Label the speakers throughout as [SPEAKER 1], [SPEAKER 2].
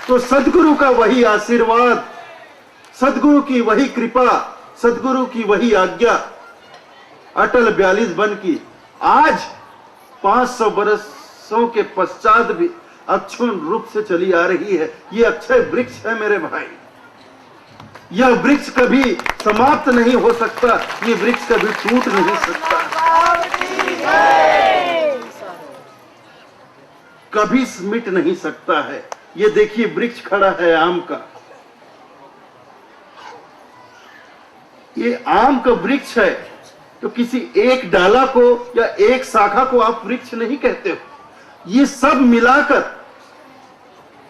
[SPEAKER 1] तो सदगुरु का वही आशीर्वाद, सदगुरु की वही कृपा, सदगुरु की वही आज्ञा अटल 42 वन की आज 500 बरसों के पश्चात भी अक्षुण्ण रूप से चली आ रही है। ये अक्षय वृक्ष है मेरे भाई। यह वृक्ष कभी समाप्त नहीं हो सकता, ये वृक्ष कभी टूट नहीं सकता, कभी मिट नहीं सकता है। ये देखिए वृक्ष खड़ा है आम का, ये आम का वृक्ष है, तो किसी एक डाला को या एक शाखा को आप वृक्ष नहीं कहते हो। ये सब मिलाकर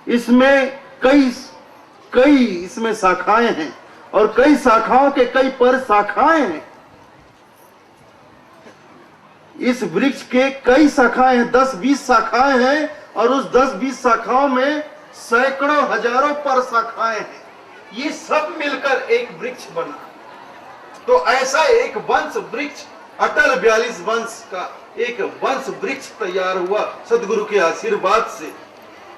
[SPEAKER 1] इसमें कई इसमें शाखाएं हैं और कई शाखाओं के कई पर शाखाएं हैं। इस वृक्ष के कई शाखाएं हैं, 10-20 शाखाएं हैं और उस 10-20 शाखाओं में सैकड़ों हजारों पर शाखाएं हैं। ये सब मिलकर एक वृक्ष बना। तो ऐसा एक वंश वृक्ष अटल 42 वंश का एक वंश वृक्ष तैयार हुआ सदगुरु के आशीर्वाद से।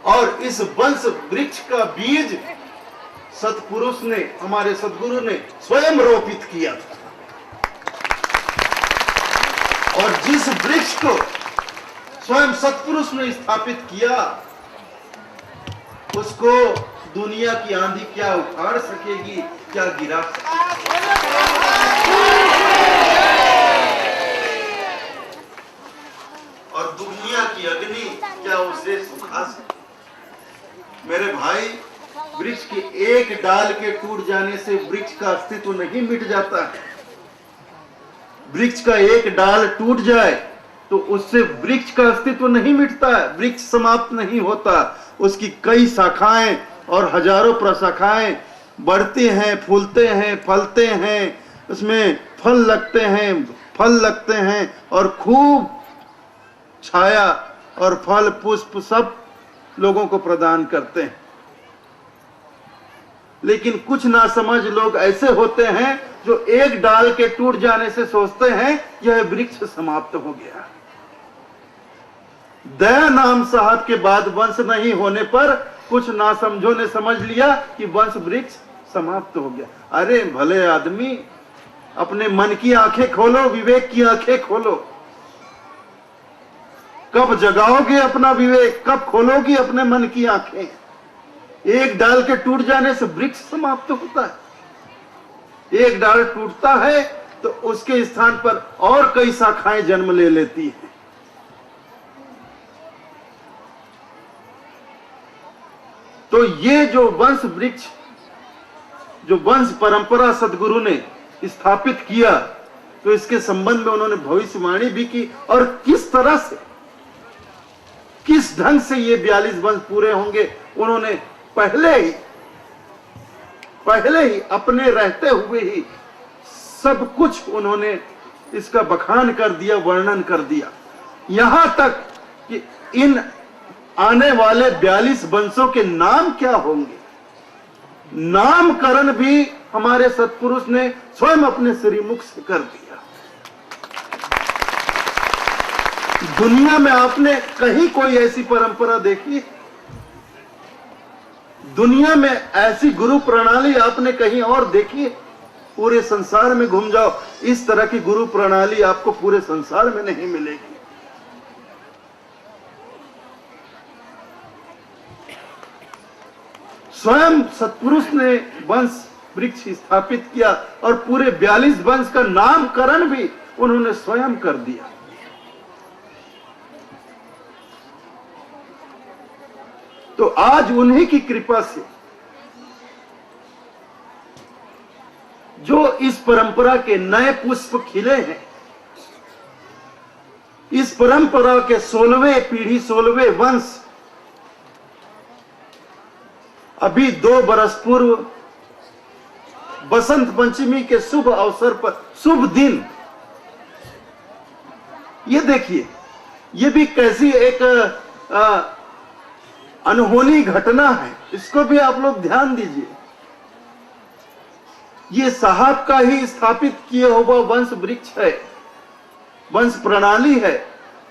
[SPEAKER 1] और इस वंश वृक्ष का बीज सतपुरुष ने, हमारे सदगुरु ने स्वयं रोपित किया था। और जिस वृक्ष को स्वयं सतपुरुष ने स्थापित किया, उसको दुनिया की आंधी क्या उखाड़ सकेगी, क्या गिरा सकेगी। और दुनिया की अग्नि क्या उसे सुखा सके। मेरे भाई, वृक्ष के एक डाल के टूट जाने से वृक्ष का अस्तित्व नहीं मिट जाता है। वृक्ष का एक डाल टूट जाए तो उससे वृक्ष का अस्तित्व नहीं मिटता है, वृक्ष समाप्त नहीं होता। उसकी कई शाखाएं और हजारों प्रशाखाएं बढ़ते हैं, फूलते हैं, फलते हैं, उसमें फल लगते हैं और खूब छाया और फल पुष्प सब लोगों को प्रदान करते हैं। लेकिन कुछ नासमझ लोग ऐसे होते हैं जो एक डाल के टूट जाने से सोचते हैं यह वृक्ष समाप्त हो गया। दया नाम साहब के बाद वंश नहीं होने पर कुछ नासमझों ने समझ लिया कि वंश वृक्ष समाप्त हो गया। अरे भले आदमी, अपने मन की आंखें खोलो, विवेक की आंखें खोलो। कब जगाओगे अपना विवेक, कब खोलोगी अपने मन की आंखें। एक डाल के टूट जाने से वृक्ष समाप्त होता है। एक डाल टूटता है तो उसके स्थान पर और कई शाखाएं जन्म ले लेती हैं। तो ये जो वंश वृक्ष, जो वंश परंपरा सदगुरु ने स्थापित किया, तो इसके संबंध में उन्होंने भविष्यवाणी भी की और किस तरह से, किस ढंग से ये 42 वंश पूरे होंगे उन्होंने पहले ही अपने रहते हुए ही सब कुछ उन्होंने इसका बखान कर दिया, वर्णन कर दिया। यहां तक कि इन आने वाले 42 वंशों के नाम क्या होंगे, नामकरण भी हमारे सत्पुरुष ने स्वयं अपने श्रीमुख से कर दिया। दुनिया में आपने कहीं कोई ऐसी परंपरा देखी? दुनिया में ऐसी गुरु प्रणाली आपने कहीं और देखी? पूरे संसार में घूम जाओ, इस तरह की गुरु प्रणाली आपको पूरे संसार में नहीं मिलेगी। स्वयं सत्पुरुष ने वंश वृक्ष स्थापित किया और पूरे 42 वंश का नामकरण भी उन्होंने स्वयं कर दिया। तो आज उन्हीं की कृपा से जो इस परंपरा के नए पुष्प खिले हैं, इस परंपरा के 16वें पीढ़ी, 16वें वंश, अभी 2 बरस पूर्व बसंत पंचमी के शुभ अवसर पर, शुभ दिन, ये देखिए, ये भी कैसी एक अनहोनी घटना है, इसको भी आप लोग ध्यान दीजिए। ये साहब का ही स्थापित किए हुआ वंश वृक्ष है, वंश प्रणाली है,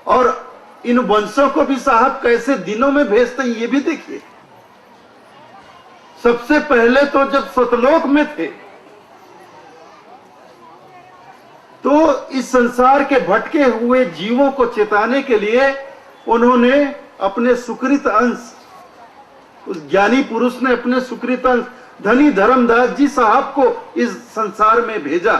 [SPEAKER 1] और इन वंशों को भी साहब कैसे दिनों में भेजते हैं ये भी देखिए। सबसे पहले तो जब सतलोक में थे तो इस संसार के भटके हुए जीवों को चेताने के लिए उन्होंने अपने सुकृत अंश, उस ज्ञानी पुरुष ने अपने सुकृत अंश धनी धर्मदास जी साहब को इस संसार में भेजा।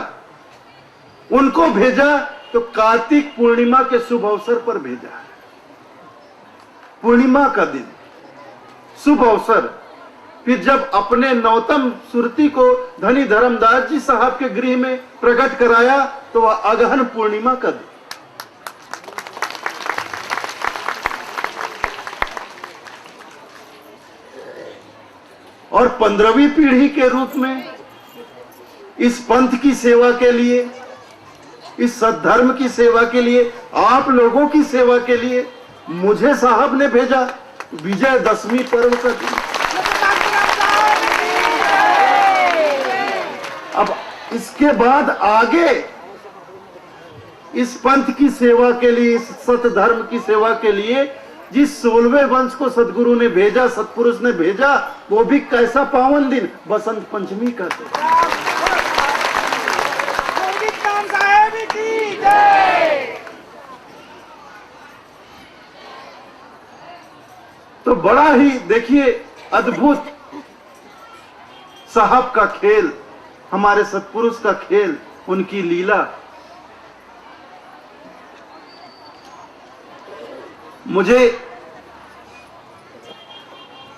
[SPEAKER 1] उनको भेजा तो कार्तिक पूर्णिमा के शुभ अवसर पर भेजा। पूर्णिमा का दिन, शुभ अवसर। फिर जब अपने नवतम सुरती को धनी धर्मदास जी साहब के गृह में प्रकट कराया तो वह अगहन पूर्णिमा का दिन। और 15वीं पीढ़ी के रूप में इस पंथ की सेवा के लिए, इस सद्धर्म की सेवा के लिए, आप लोगों की सेवा के लिए मुझे साहब ने भेजा विजयदशमी पर्व का दिन। अब इसके बाद आगे इस पंथ की सेवा के लिए, इस सतधर्म की सेवा के लिए जिस 16वें वंश को सदगुरु ने भेजा, सतपुरुष ने भेजा, वो भी कैसा पावन दिन, बसंत पंचमी का दिन। तो बड़ा ही देखिए अद्भुत साहब का खेल, हमारे सतपुरुष का खेल, उनकी लीला। मुझे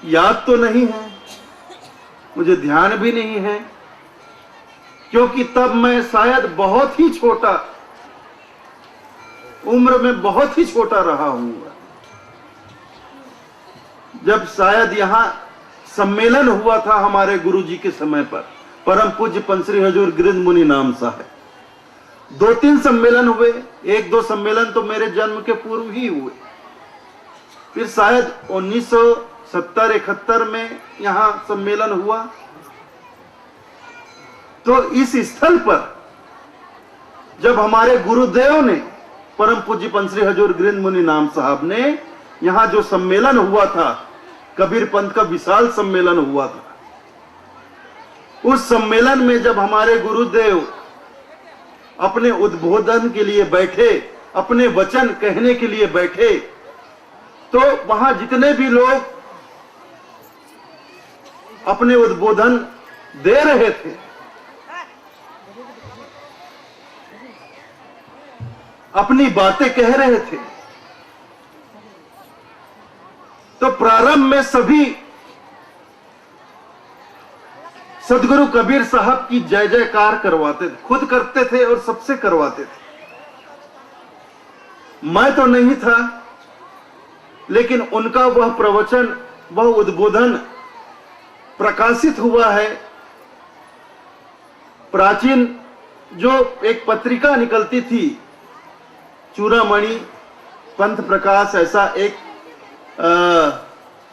[SPEAKER 1] याद तो नहीं है, मुझे ध्यान भी नहीं है, क्योंकि तब मैं शायद बहुत ही छोटा, उम्र में बहुत ही छोटा रहा हूंगा। जब शायद यहां सम्मेलन हुआ था हमारे गुरुजी के समय पर, परम पूज्य पंचश्री हजूर गिरिध मुनि नाम साहब। 2-3 सम्मेलन हुए, 1-2 सम्मेलन तो मेरे जन्म के पूर्व ही हुए। फिर शायद 1970-71 में यहां सम्मेलन हुआ। तो इस स्थल पर जब हमारे गुरुदेव ने, परम पूज्य पंचश्री हजूर गिरिध मुनि नाम साहब ने, यहां जो सम्मेलन हुआ था, कबीर पंथ का विशाल सम्मेलन हुआ था, उस सम्मेलन में जब हमारे गुरुदेव अपने उद्बोधन के लिए बैठे, अपने वचन कहने के लिए बैठे, तो वहां जितने भी लोग अपने उद्बोधन दे रहे थे, अपनी बातें कह रहे थे, तो प्रारंभ में सभी सदगुरु कबीर साहब की जय जयकार करवाते थे, खुद करते थे और सबसे करवाते थे। मैं तो नहीं था, लेकिन उनका वह प्रवचन, वह उद्बोधन प्रकाशित हुआ है। प्राचीन जो एक पत्रिका निकलती थी, चूड़ामणि पंथ प्रकाश, ऐसा एक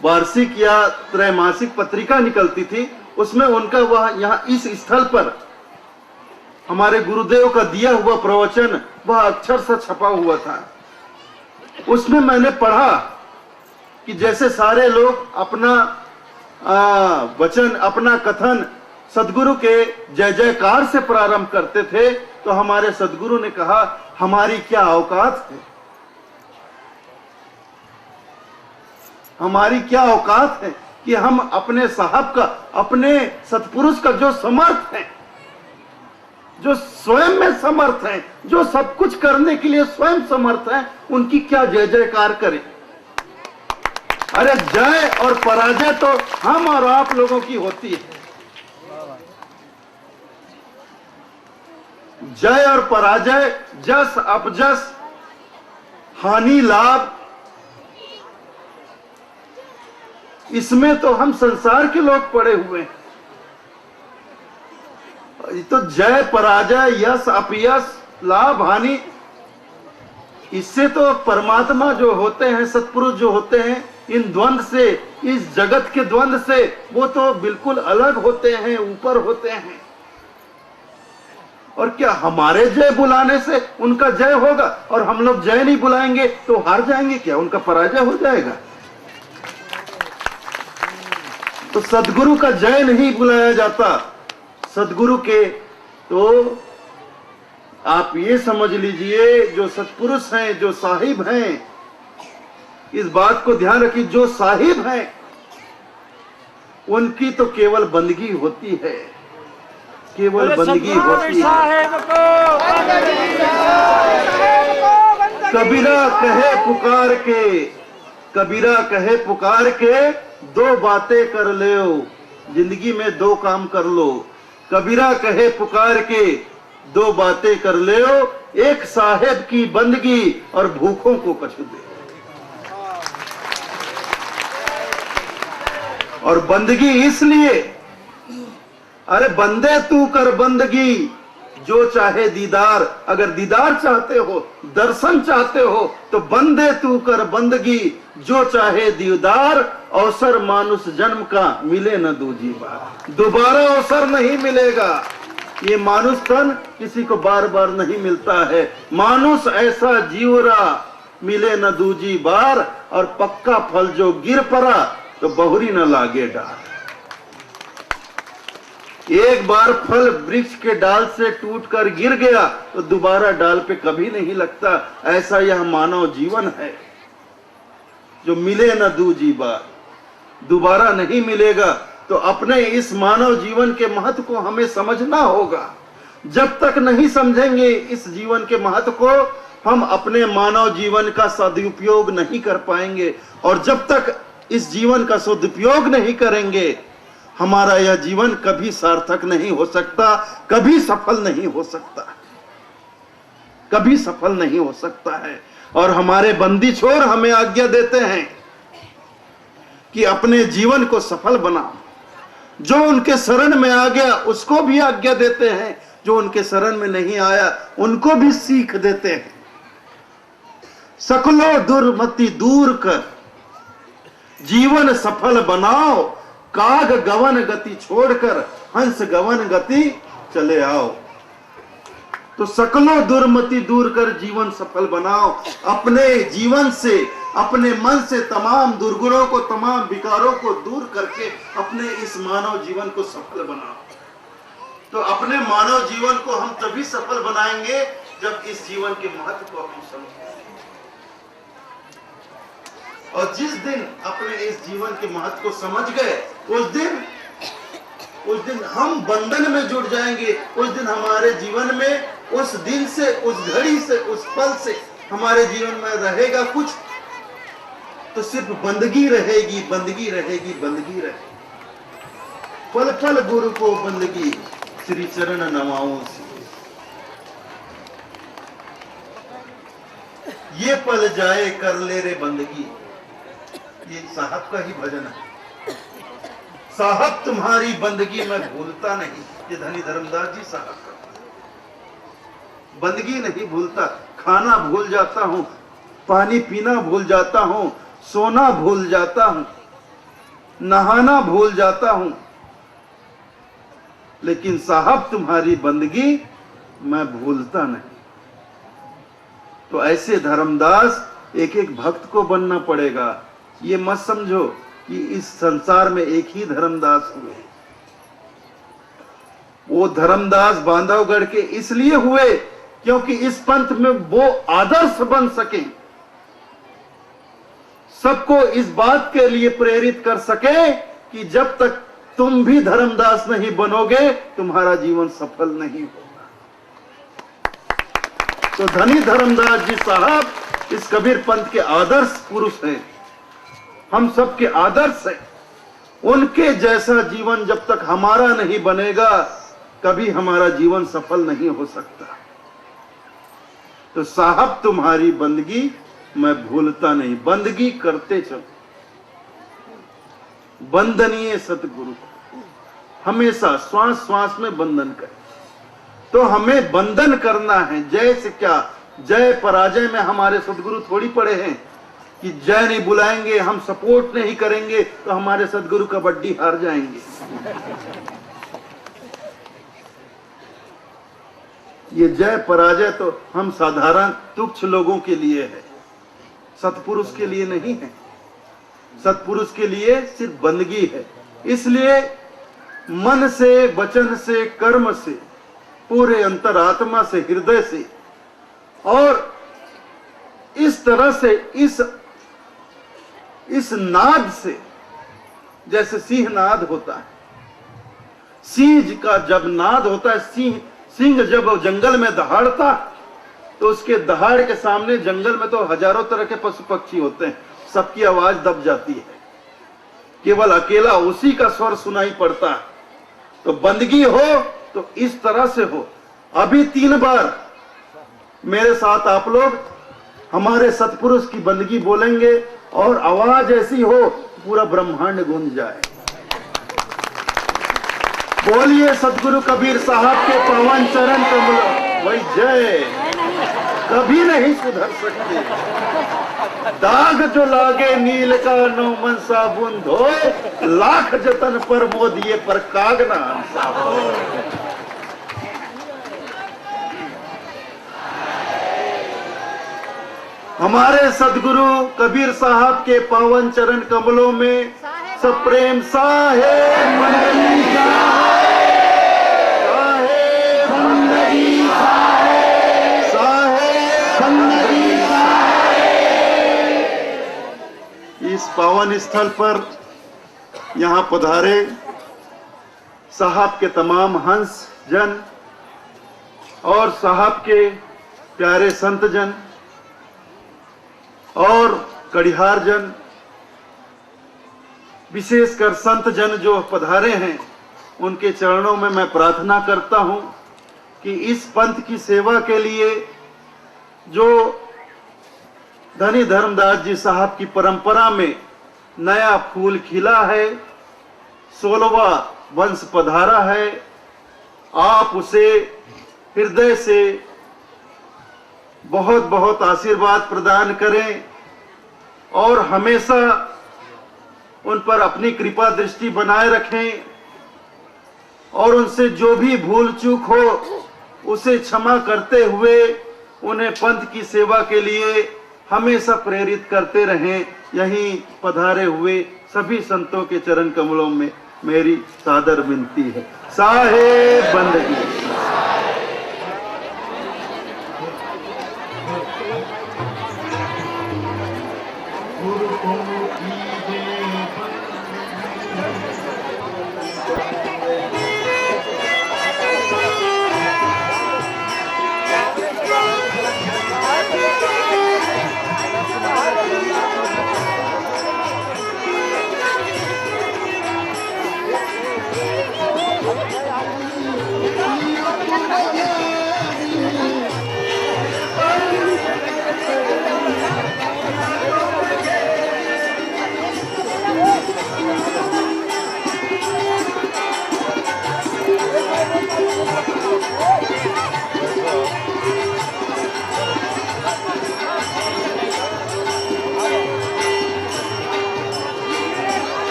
[SPEAKER 1] वार्षिक या त्रैमासिक पत्रिका निकलती थी, उसमें उनका वह यहाँ इस स्थल पर हमारे गुरुदेव का दिया हुआ प्रवचन वह अक्षर से छपा हुआ था। उसमें मैंने पढ़ा कि जैसे सारे लोग अपना वचन, अपना कथन सदगुरु के जय जयकार से प्रारंभ करते थे, तो हमारे सदगुरु ने कहा, हमारी क्या औकात है, हमारी क्या औकात है कि हम अपने साहब का, अपने सतपुरुष का जो समर्थ है, जो स्वयं में समर्थ है, जो सब कुछ करने के लिए स्वयं समर्थ है, उनकी क्या जय जयकार करें। अरे जय और पराजय तो हम और आप लोगों की होती है। जय और पराजय, जस अपजस, हानि लाभ, इसमें तो हम संसार के लोग पड़े हुए हैं। तो जय पराजय, यश अपयश, लाभ हानि, इससे तो परमात्मा जो होते हैं, सतपुरुष जो होते हैं, इन द्वंद से, इस जगत के द्वंद से वो तो बिल्कुल अलग होते हैं, ऊपर होते हैं। और क्या हमारे जय बुलाने से उनका जय होगा, और हम लोग जय नहीं बुलाएंगे तो हार जाएंगे क्या, उनका पराजय हो जाएगा। तो सदगुरु का जय नहीं बुलाया जाता। सदगुरु के तो आप ये समझ लीजिए, जो सत्पुरुष हैं, जो साहिब हैं, इस बात को ध्यान रखिए, जो साहिब हैं उनकी तो केवल बंदगी होती है, केवल बंदगी होती है। कबीरा कहे पुकार के, कबीरा कहे पुकार के, दो बातें कर लो, जिंदगी में दो काम कर लो। कबीरा कहे पुकार के, दो बातें कर लो, एक साहेब की बंदगी और भूखों को कछु दे। और बंदगी इसलिए, अरे बंदे तू कर बंदगी, जो चाहे दीदार। अगर दीदार चाहते हो, दर्शन चाहते हो, तो बंदे तू कर बंदगी, जो चाहे दीदार। अवसर मानुष जन्म का मिले न दूजी बार, दोबारा अवसर नहीं मिलेगा। ये मानुष तन किसी को बार बार नहीं मिलता है। मानुष ऐसा जीवरा मिले न दूजी बार, और पक्का फल जो गिर पड़ा तो बहुरी न लागे डार। एक बार फल वृक्ष के डाल से टूटकर गिर गया तो दोबारा डाल पे कभी नहीं लगता। ऐसा यह मानव जीवन है, जो मिले न दूजी बार, दोबारा नहीं मिलेगा। तो अपने इस मानव जीवन के महत्व को हमें समझना होगा। जब तक नहीं समझेंगे इस जीवन के महत्व को, हम अपने मानव जीवन का सदुपयोग नहीं कर पाएंगे। और जब तक इस जीवन का सदुपयोग नहीं करेंगे, हमारा यह जीवन कभी सार्थक नहीं हो सकता, कभी सफल नहीं हो सकता, कभी सफल नहीं हो सकता है। और हमारे बंदी छोर हमें आज्ञा देते हैं कि अपने जीवन को सफल बनाओ। जो उनके शरण में आ गया उसको भी आज्ञा देते हैं, जो उनके शरण में नहीं आया उनको भी सीख देते हैं। सकलो दुर्मति दूर कर जीवन सफल बनाओ, काग गवन गति छोड़कर हंस गवन गति चले आओ। तो सकलो दुर्मति दूर कर जीवन सफल बनाओ। अपने जीवन से, अपने मन से तमाम दुर्गुणों को, तमाम विकारों को दूर करके अपने इस मानव जीवन को सफल बनाओ। तो अपने मानव जीवन को हम तभी सफल बनाएंगे जब इस जीवन के महत्व को हम समझेंगे। और जिस दिन अपने इस जीवन के महत्व को समझ गए, उस दिन हम बंधन में जुड़ जाएंगे। उस दिन हमारे जीवन में, उस दिन से, उस घड़ी से, उस पल से हमारे जीवन में रहेगा कुछ, तो सिर्फ बंदगी रहेगी, बंदगी रहेगी, बंदगी रहेगी। पल पल गुरु को बंदगी, श्री चरण नवाऊं। ये पल जाए कर ले रे बंदगी, ये साहब का ही भजन है। साहब तुम्हारी बंदगी मैं भूलता नहीं, ये धनी धर्मदास जी साहब का। बंदगी नहीं भूलता, खाना भूल जाता हूं, पानी पीना भूल जाता हूं, सोना भूल जाता हूं, नहाना भूल जाता हूं, लेकिन साहब तुम्हारी बंदगी मैं भूलता नहीं। तो ऐसे धर्मदास एक एक भक्त को बनना पड़ेगा। ये मत समझो कि इस संसार में एक ही धर्मदास हुए। वो धर्मदास बांधवगढ़ के इसलिए हुए क्योंकि इस पंथ में वो आदर्श बन सके, सबको इस बात के लिए प्रेरित कर सके कि जब तक तुम भी धर्मदास नहीं बनोगे तुम्हारा जीवन सफल नहीं होगा। तो धनी धर्मदास जी साहब इस कबीर पंथ के आदर्श पुरुष हैं, हम सबके आदर्श हैं। उनके जैसा जीवन जब तक हमारा नहीं बनेगा कभी हमारा जीवन सफल नहीं हो सकता। तो साहब तुम्हारी बंदगी मैं भूलता नहीं, बंदगी करते चलो। बंदनीय सतगुरु हमेशा श्वास श्वास में बंधन करें। तो हमें बंधन करना है। जय से क्या, जय पराजय में हमारे सदगुरु थोड़ी पड़े हैं कि जय नहीं बुलाएंगे, हम सपोर्ट नहीं करेंगे तो हमारे सदगुरु कबड्डी हार जाएंगे। ये जय पराजय तो हम साधारण तुच्छ लोगों के लिए है, सतपुरुष के लिए नहीं है। सतपुरुष के लिए सिर्फ बंदगी है। इसलिए मन से, वचन से, कर्म से, पूरे अंतरात्मा से, हृदय से और इस तरह से इस नाद से, जैसे सिंह नाद होता है, सिंह का जब नाद होता है, सिंह जब जंगल में दहाड़ता तो उसके दहाड़ के सामने जंगल में तो हजारों तरह के पशु पक्षी होते हैं, सबकी आवाज दब जाती है, केवल अकेला उसी का स्वर सुनाई पड़ता है। तो बंदगी हो तो इस तरह से हो। अभी 3 बार मेरे साथ आप लोग हमारे सतपुरुष की बंदगी बोलेंगे और आवाज ऐसी हो पूरा ब्रह्मांड गूंज जाए। बोलिए सतगुरु कबीर साहब के पावन चरण कमल वही जय। कभी नहीं सुधर सकते, दाग जो लागे नील का नो मन साबुन धोए, लाख जतन पर मोदिए पर कागना साबुन। हमारे सदगुरु कबीर साहब के पावन चरण कमलों में सप्रेम साहेब मंडली इस पावन स्थल पर यहाँ पधारे साहब के तमाम हंस जन और साहब के प्यारे संत जन और कड़िहार जन, विशेषकर संत जन जो पधारे हैं, उनके चरणों में मैं प्रार्थना करता हूं कि इस पंथ की सेवा के लिए जो धनी धर्मदास जी साहब की परंपरा में नया फूल खिला है, 16वां वंश पधारा है, आप उसे हृदय से बहुत बहुत आशीर्वाद प्रदान करें और हमेशा उन पर अपनी कृपा दृष्टि बनाए रखें और उनसे जो भी भूल चूक हो उसे क्षमा करते हुए उन्हें पंथ की सेवा के लिए हमेशा प्रेरित करते रहें। यहीं पधारे हुए सभी संतों के चरण कमलों में मेरी सादर विनती है। साहेब बंदगी।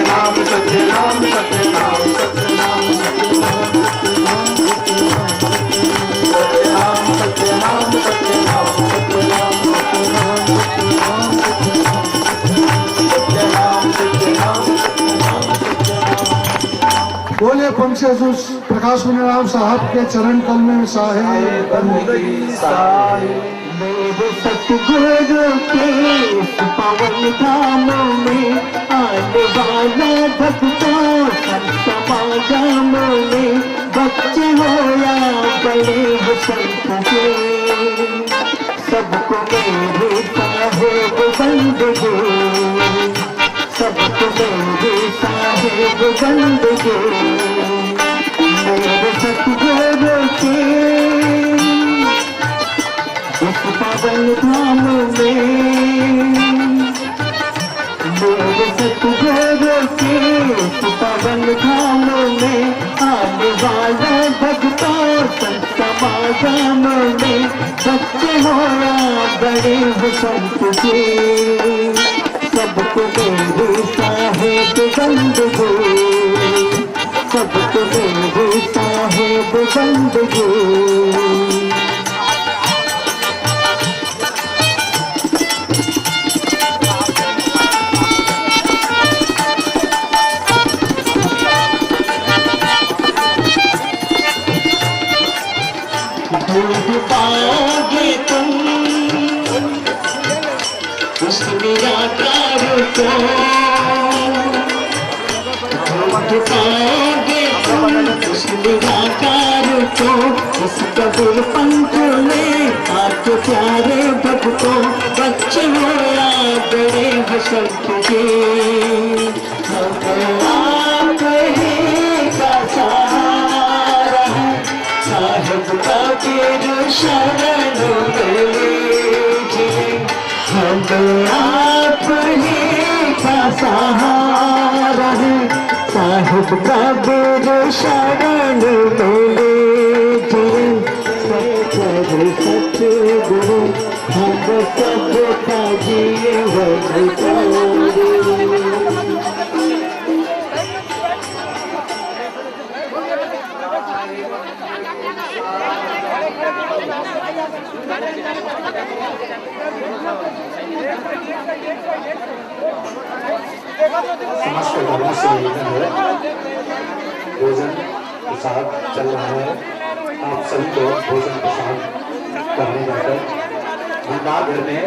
[SPEAKER 2] नाम सत्य नाम सत्य नाम सत्य नाम सत्य नाम सत्य नाम सत्य नाम सत्य नाम सत्य नाम सत्य नाम सत्य नाम सत्य नाम। बोले पंचेसुस प्रकाश मुनिराम साहब के चरण कल में साहेब बंदगी साहेब।
[SPEAKER 3] मेरे सतगुरु के पावन धाम में आने वाले भक्तों संत समागम में बच्चे हो या बड़े हो संत के सबको मेरे साहेब बंदगी सबको मेरे साहेब बंदगी। मेरे सतगुरु के इस पावन धाम में मेरे सतगुरु के इस पावन धाम में आने वाले भक्तों संत समागम में बच्चे हो या बड़े हो संत के सबको मेरे साहेब बंदगी सबको मेरे साहेब बंदगी। पाओगे तुम उस निराकार को पाओगे तुम उस निराकार को इस कबीर पंथ में आपके प्यारे भक्तों बच्चे हो या बड़े हो सबके आप ही का सहारा साहेब कबीर शरण लीजिए हम आप ही का सहारा है साहेब कबीर शरण लीजिए सतगुरु हम सबका जीवन
[SPEAKER 2] समस्त धर्मों से निवेदन है, भोजन प्रसाद चल रहा है। आप सभी लोग भोजन प्रसाद करने जाकर भंडार घर में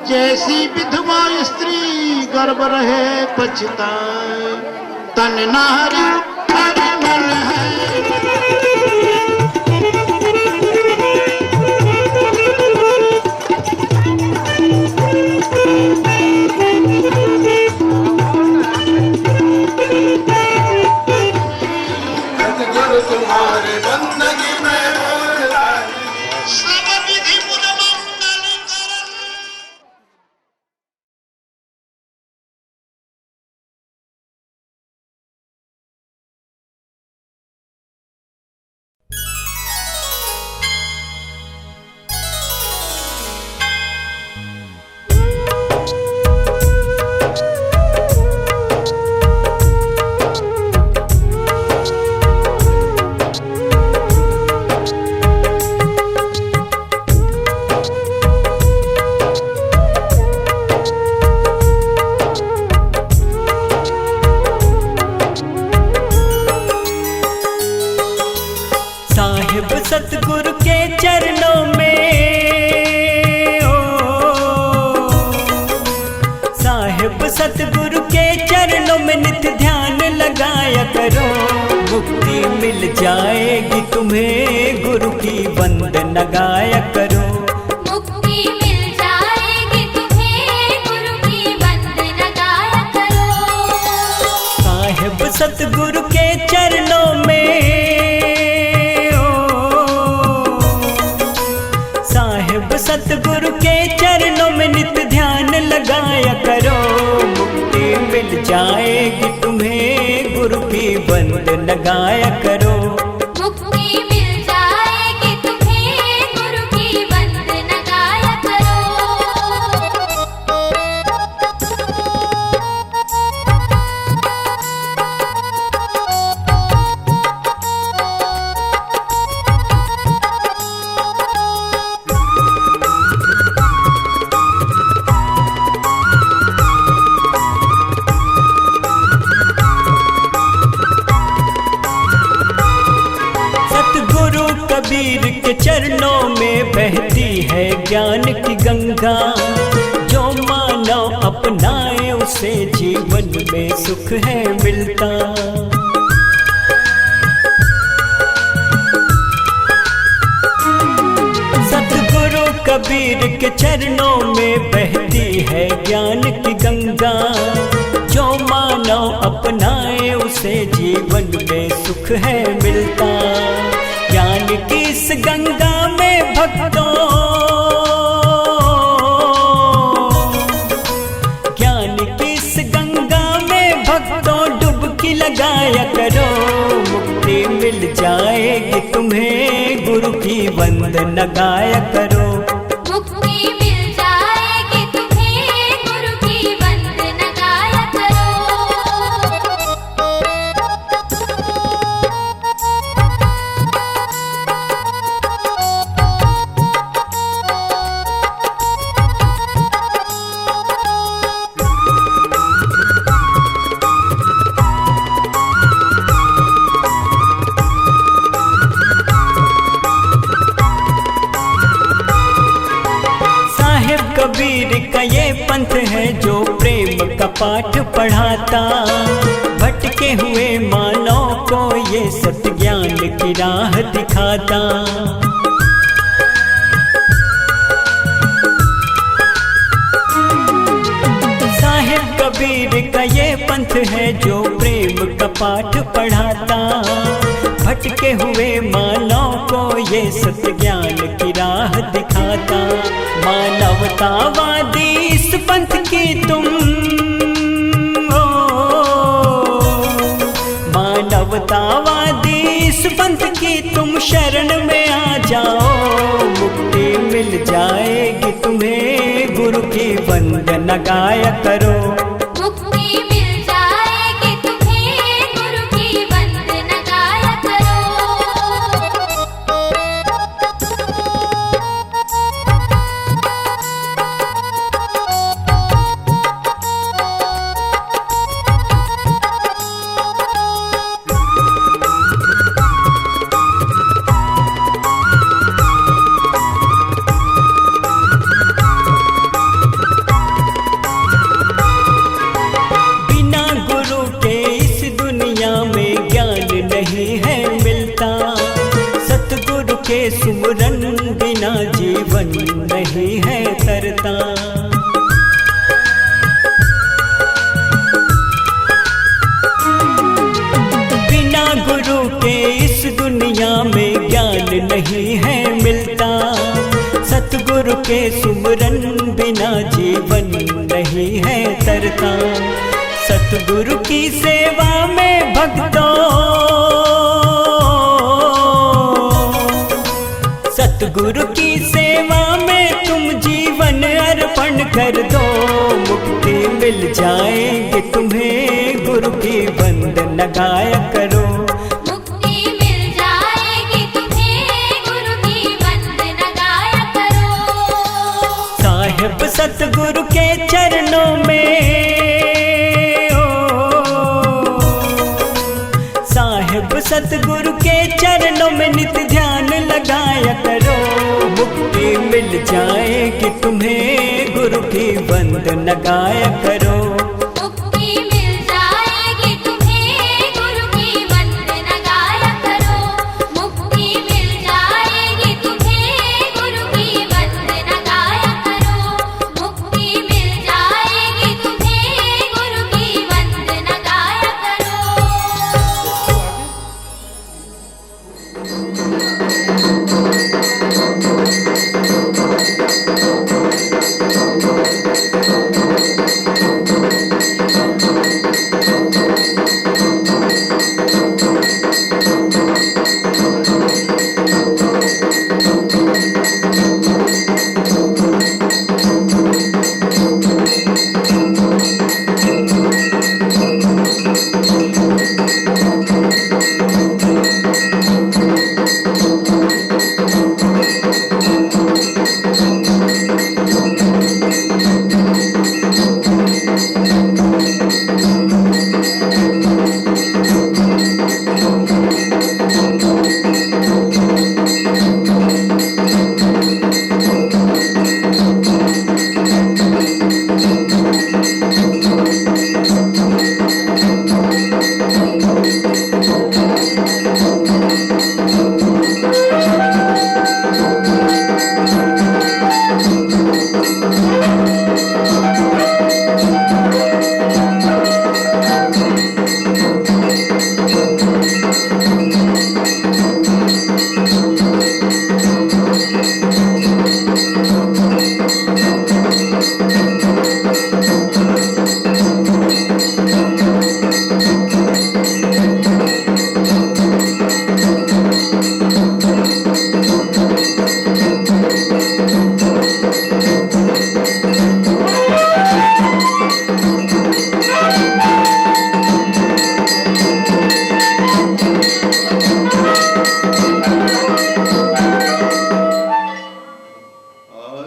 [SPEAKER 3] जैसी विधवा स्त्री गर्भ रहे पछताए तन नारी हर मन है।
[SPEAKER 2] सतगुरु तुम्हारे बंदगी में
[SPEAKER 4] सतगुरु के चरणों में साहिब सतगुरु के चरणों में नित्य ध्यान लगाया करो। मुक्ति मिल जाएगी तुम्हें गुरु की वंदना गाया करो। सतगुरु के चरणों में नित्य ध्यान लगाया करो, मुक्ति मिल जाएगी तुम्हें, गुरु की बंद लगाया करो।
[SPEAKER 5] मुक्ति मिल जाएगी तुम्हें, गुरु की बंद लगाया करो।
[SPEAKER 4] सतगुरु कबीर के चरणों में बहती है ज्ञान की गंगा, जो मानव अपनाए उसे जीवन में सुख है मिलता। सतगुरु कबीर के चरणों में बहती है ज्ञान की गंगा, जो मानव अपनाए उसे जीवन में सुख है मिलता। ज्ञान की इस गंगा में भक्तों, ज्ञान की इस गंगा में भक्तों डुबकी लगाया करो, मुक्ति मिल जाएगी तुम्हें, गुरु की बंद लगाया करो।
[SPEAKER 5] मुक्ति मिल जाएगी तुम्हें, गुरु की बंद लगाया करो।
[SPEAKER 4] साहिब कबीर का ये पंथ है जो प्रेम का पाठ पढ़ाता, भटके हुए मानव को ये सत्य ज्ञान की राह दिखाता। साहिब कबीर का ये पंथ है जो प्रेम का पाठ पढ़ाता, भटके हुए मानव को ये सत्य ज्ञान की राह दिखाता। मानवतावादी इस पंथ की तुम हो, मानवतावादी इस पंथ की तुम शरण में आ जाओ, मुक्ति मिल जाएगी तुम्हें, गुरु की बंद लगाया करो।
[SPEAKER 5] मुक्ति मिल जाएगी तुम्हें, गुरु की बंद लगाया करो।
[SPEAKER 4] बिना गुरु के इस दुनिया में ज्ञान नहीं है मिलता, सतगुरु के सुमरन बिना जीवन नहीं है तरता। बिना गुरु के इस दुनिया में ज्ञान नहीं है मिलता, सतगुरु के सुमरन बिना जीवन नहीं है तरता। सतगुरु की सेवा में भक्तों, सतगुरु की सेवा में तुम जीवन अर्पण कर दो, मुक्ति मिल जाएगी तुम्हें, गुरु की बंद लगाया करो।
[SPEAKER 5] मुक्ति मिल जाएगी तुम्हें, गुरु की बंद लगाया करो।
[SPEAKER 4] साहिब सतगुरु के चरणों में साहिब सतगुरु के चरणों में नित्य ध्यान लगाया करो, मुक्ति मिल जाएगी तुम्हें, गुरु की बंद लगाया करो।
[SPEAKER 5] मुक्ति मिल जाएगी तुम्हें, गुरु की बंद लगाया करो। मुक्ति मिल जाएगी तुम्हें, गुरु की बंद लगाया करो। मुक्ति मिल जाएगी तुम्हें, गुरु की बंद लगाया करो।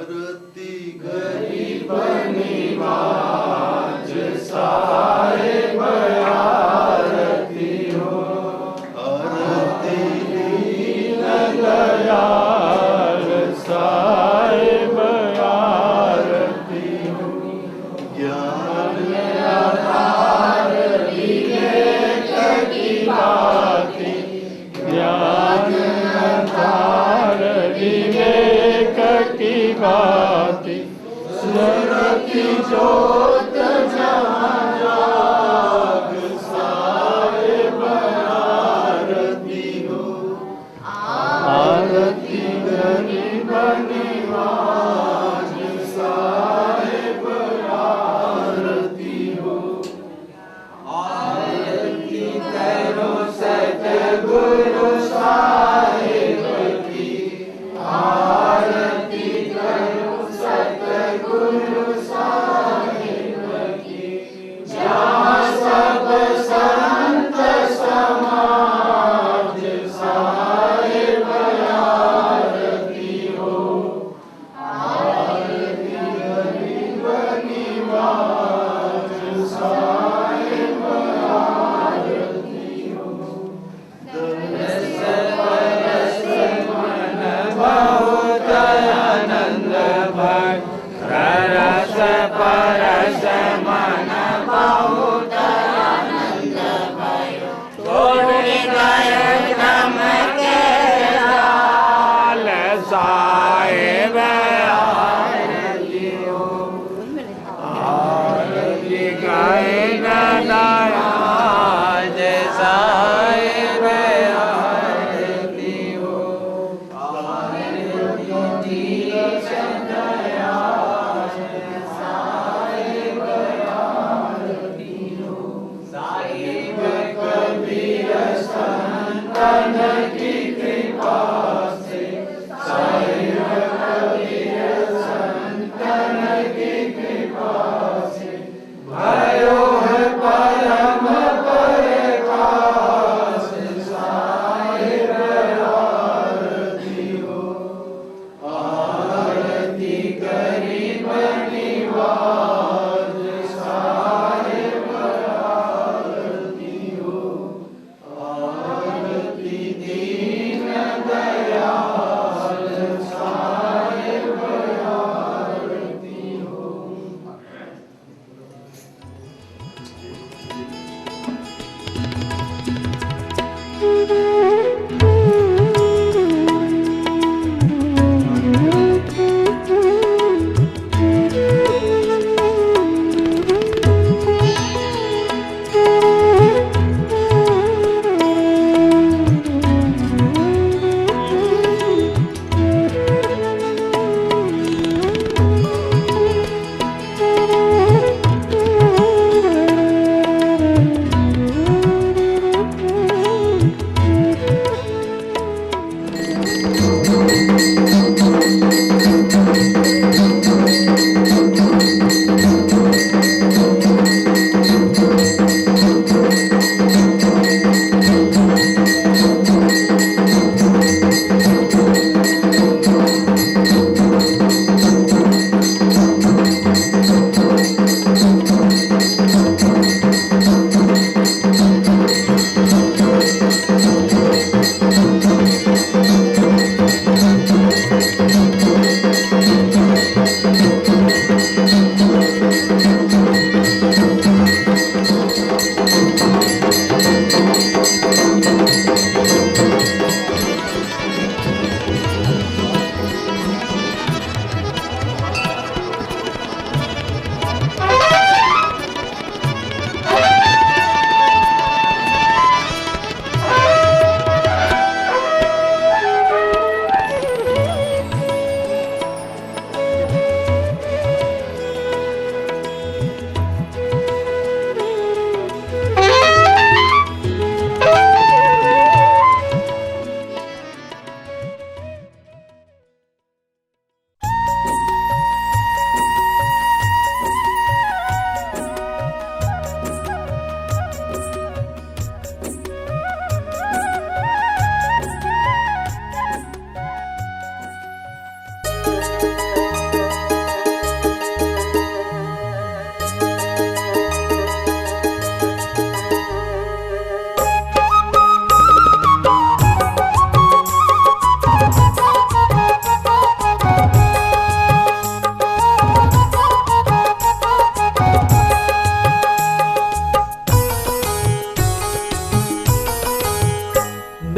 [SPEAKER 1] आरती गरीब निवाज साहेब आरती हो, आरती दीन दयाल साहेब आरती हो, ज्ञान आधार विवेक की बाती, ज्ञान आधार विवेक की बाती, सुरति जोत जहाँ जाग साहेब आरती हो, आरती गरीब निवाज साहेब आरती हो, आरती करो सतगुरु साहेब की, आरती करो सतगुरु साहेब की, जहाँ सब संत समाज साहेब आरती हो, आरती गरीब निवाज साहेब आरती हो, दरस परस मन बहुत आनंद भय, रस परस मन बहुत आनंद भय, तोड़े गए क्रम के लाल साहेब आरती हो, आरती गए गदाराज साहेब आरती हो, आरती दयाल साहेब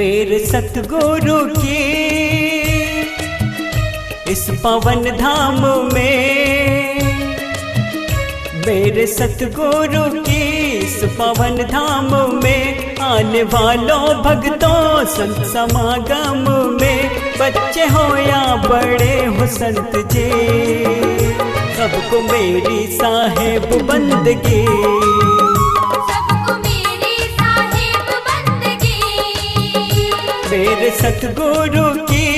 [SPEAKER 4] मेरे सतगुरु की इस पवन धाम में, मेरे सतगुरु की इस पवन धाम में आने वालों भक्तों संत समागम में, बच्चे हो या बड़े हो संत जी, सबको मेरी साहेब बंदगी,
[SPEAKER 5] सबको मेरी साहिब बंदगी।
[SPEAKER 4] मेरे सतगुरु की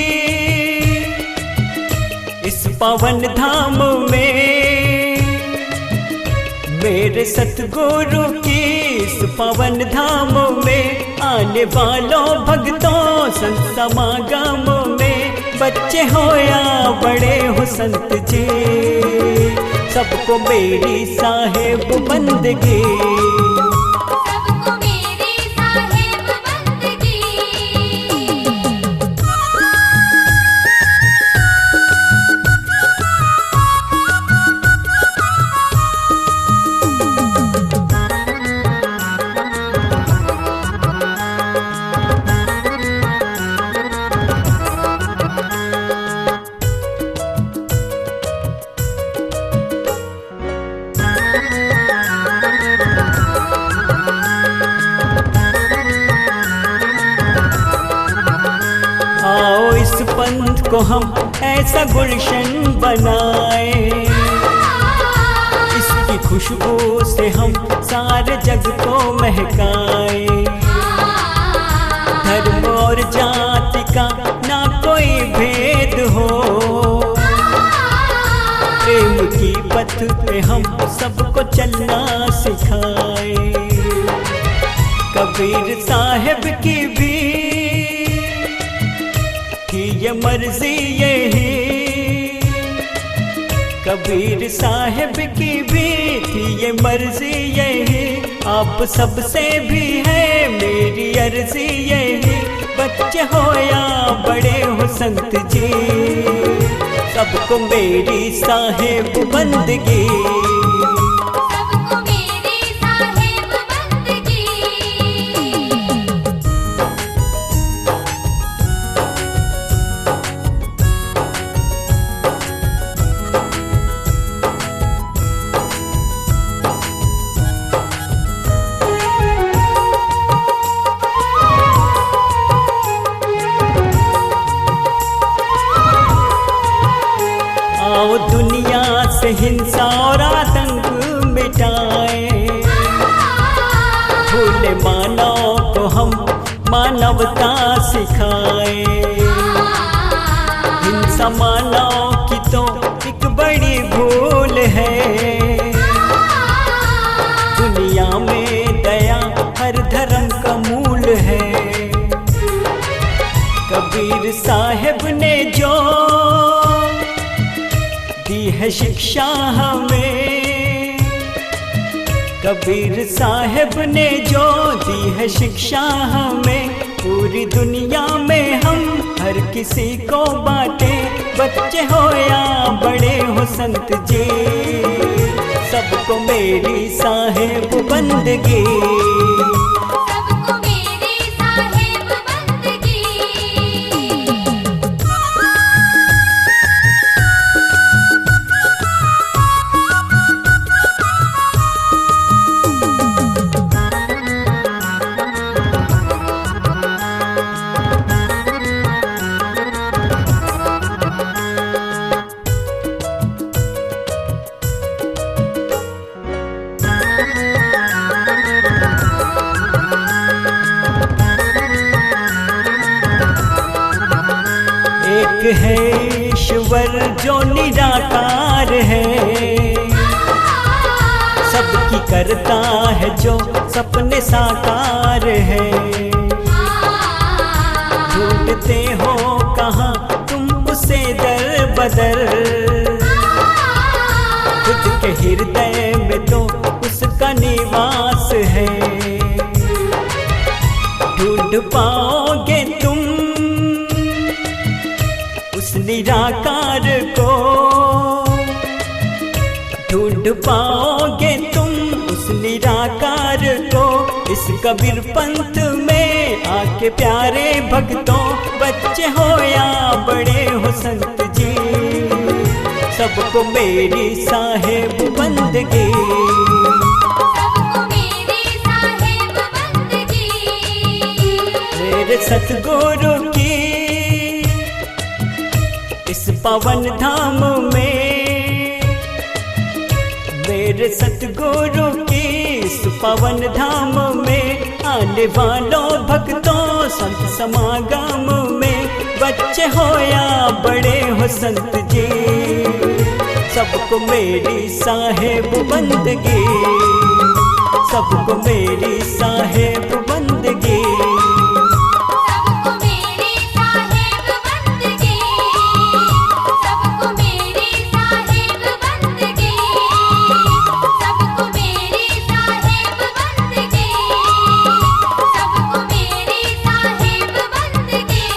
[SPEAKER 4] इस पवन धाम में, मेरे सतगुरु की इस पवन धाम में आने वालों भक्तों संत समागम में, बच्चे हो या बड़े हो संत जी, सबको मेरी साहेब बंदगी,
[SPEAKER 5] सबको मेरी साहिब बंदगी।
[SPEAKER 4] आओ इस पंथ को हम ऐसा गुलशन बनाए, इसकी खुशबू से हम सारे जग को महकाए, धर्म और जाति का ना कोई भेद हो, प्रेम की पथ पे हम सबको चलना सिखाए, कबीर साहब की भी ये मर्जी यही, कबीर साहब की भी थी ये मर्जी यही, आप सबसे भी है मेरी अर्जी यही, बच्चे हो या बड़े हो संत जी, सबको मेरी साहेब बंदगी,
[SPEAKER 5] सबको मेरी साहिब बंदगी।
[SPEAKER 4] आओ दुनिया से हिंसा और आतंक मिटाए, भूले मानव को हम मानवता सिखाए, हिंसा मानव की तो एक बड़ी भूल है, दुनिया में दया हर धर्म का मूल है, कबीर साहब ने जो दी है शिक्षा हमें, कबीर साहब ने जो दी है शिक्षा हमें, पूरी दुनिया में हम हर किसी को बांटे, बच्चे हो या बड़े हो संत जी, सबको मेरी साहेब बंदगी,
[SPEAKER 5] सबको मेरी साहिब बंदगी।
[SPEAKER 4] एक है ईश्वर जो निराकार है, सबकी करता है जो सपने साकार है, ढूंढते हो कहाँ तुम उसे दर बदर, खुद के हृदय में तो उसका निवास है, ढूंढ पाओगे तुम उस निराकार को, ढूंढ पाओगे तुम उस निराकार को, इस कबीर पंथ में आके प्यारे भक्तों, बच्चे हो या बड़े हो संत जी, सबको मेरी साहेब बंदगी।
[SPEAKER 5] सबको मेरी साहेब बंदगी।
[SPEAKER 4] मेरे सतगुरु की इस पवन धाम में, मेरे सतगुरु की इस पवन धाम में, आने वालों भक्तों संत समागम में, बच्चे हो या बड़े हो संत जी, सबको मेरी साहेब बंदगी। सबको मेरी साहेब बंदगी।
[SPEAKER 5] सबको मेरी साहेब बंदगी। सबको मेरी साहेब बंदगी। सबको मेरी साहेब बंदगी। सबको मेरी साहेब बंदगी।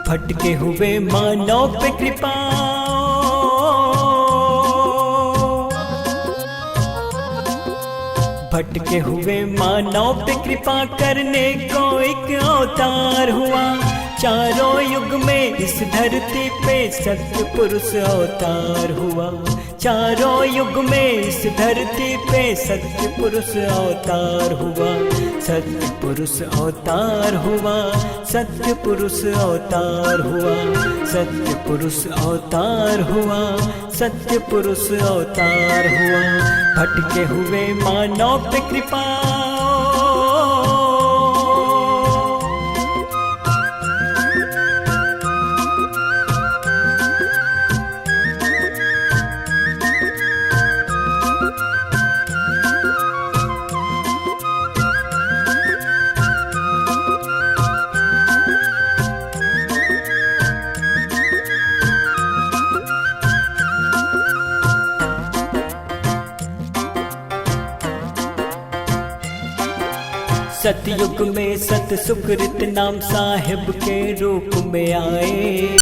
[SPEAKER 4] भटके हुए मानव पे कृपा, भटके हुए मानव पे कृपा करने को एक अवतार हुआ। चारों युग में इस धरती पे सत्य पुरुष अवतार हुआ। चारों युग में इस धरती पे सत्य पुरुष अवतार हुआ। सत्य पुरुष अवतार हुआ। सत्य पुरुष अवतार हुआ। सत्य पुरुष अवतार हुआ। सत्य पुरुष अवतार हुआ। भटके हुए मानव पे कृपा, सतयुग में सत सुकृत नाम साहिब के रूप में आए।